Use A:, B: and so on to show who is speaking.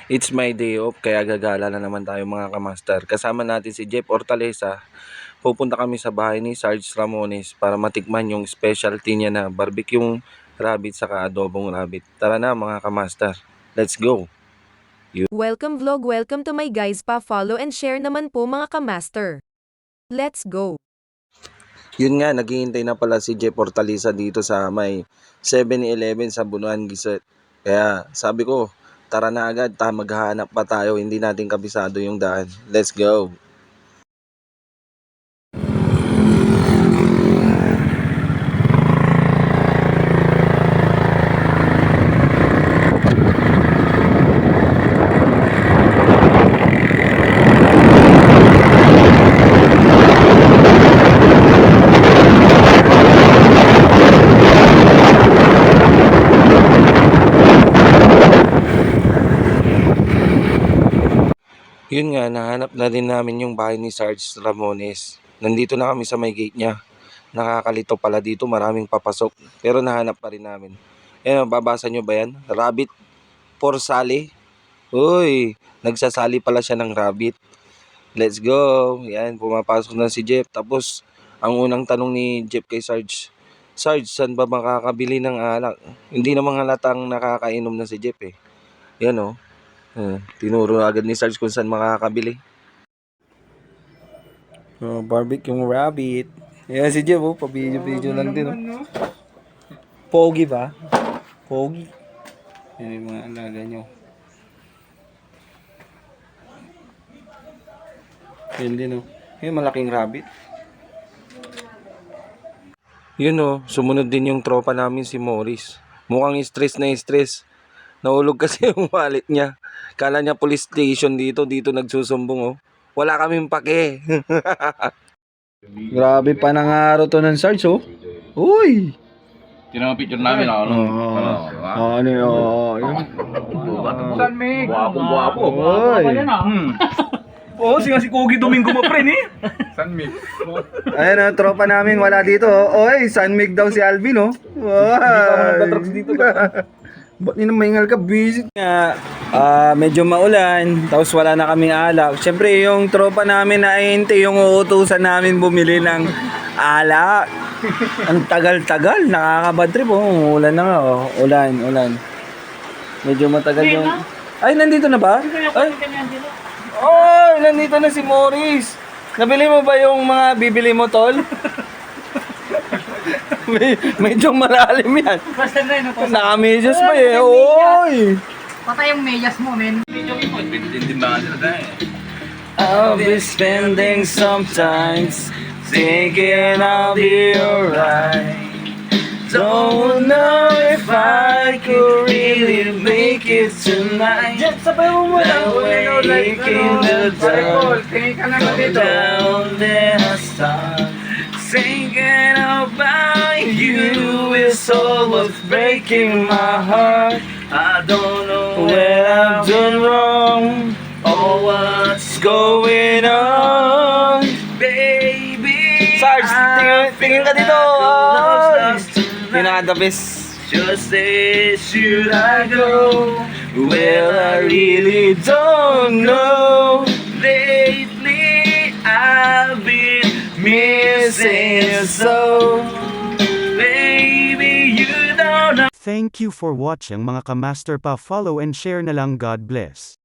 A: It's my day off, kaya gagala na naman tayo mga kamaster. Kasama natin si Jeff Hortaleza. Pupunta kami sa bahay ni Sarge Ramones para matikman yung specialty niya na barbecue rabbit saka adobong rabbit. Tara na mga kamaster, let's go!
B: Welcome vlog, welcome to my guys, pa-follow and share naman po mga kamaster. Let's go!
A: Yun nga, naghihintay na pala si Jeff Hortaleza dito sa may 7-Eleven sa Bunuan Giset. Kaya sabi ko, tara na agad, maghahanap pa tayo, hindi natin kabisado yung daan. Let's go! Yun nga, nahanap na din namin yung bahay ni Sarge Ramones. Nandito na kami sa may gate niya. Nakakalito pala dito, maraming papasok. Pero nahanap pa rin namin. Babasa nyo ba yan? Rabbit for sali. Uy, nagsasali pala siya ng rabbit. Let's go. Yan, pumapasok na si Jeff. Tapos, ang unang tanong ni Jeff kay Sarge, Sarge, saan ba makakabili ng alak? Hindi namang halatang nakakainom na si Jeff eh. Yan oh. Tinuro agad ni Sarge kung saan makakabili. Barbecue yung rabbit. Ayan si Jeff, pa-video lang din. Pogi ba? Pogi. Yan yung mga alaga nyo. Yan din Yung malaking rabbit. Yun sumunod din yung tropa namin si Morris. Mukhang stress na stress. Nahulog kasi yung wallet niya. Kala niya police station dito nagsusumbong Wala kaming pake. Grabe pa ng araw to ng Sarge Uy!
C: Tinang picture namin ano
A: yun?
C: San Mig? Guwapo.
D: Si Kogi Domingo mo pre ni.
C: San Mig.
A: Ayun tropa namin wala dito. Oy, San Mig daw si Alvin
D: Nagtatrax dito ba?
A: Ba't ninamingal ka? Visit nga. Medyo maulan. Tapos wala na kaming alak. Siyempre yung tropa namin na ahente yung uutusan namin bumili ng alak. Ang tagal-tagal. Nakakabad trip Ulan na nga Ulan. Medyo matagal yung... Ay, nandito na ba? Ay, nandito na si Morris. Nabili mo ba yung mga bibili mo, tol? Medyo malalim yan.
D: Basta na yun.
A: Naka-medyas pa Oy!
D: Patay yung medyas mo, men.
A: I'll be spending some times thinking I'll be alright. Don't know if I could really make it tonight.
D: Sabay mo muna.
A: Waking the down there start thinking about you is all what's breaking my heart. I don't know where I've done wrong or what's going on, baby. Sarge, tingin ka dito. Pinaka the best. Just say, should I go? Well, I really don't know. Lately, I've been missing so. Baby, you don't know.
E: Thank you for watching mga kamaster, pa-follow and share na lang. God bless.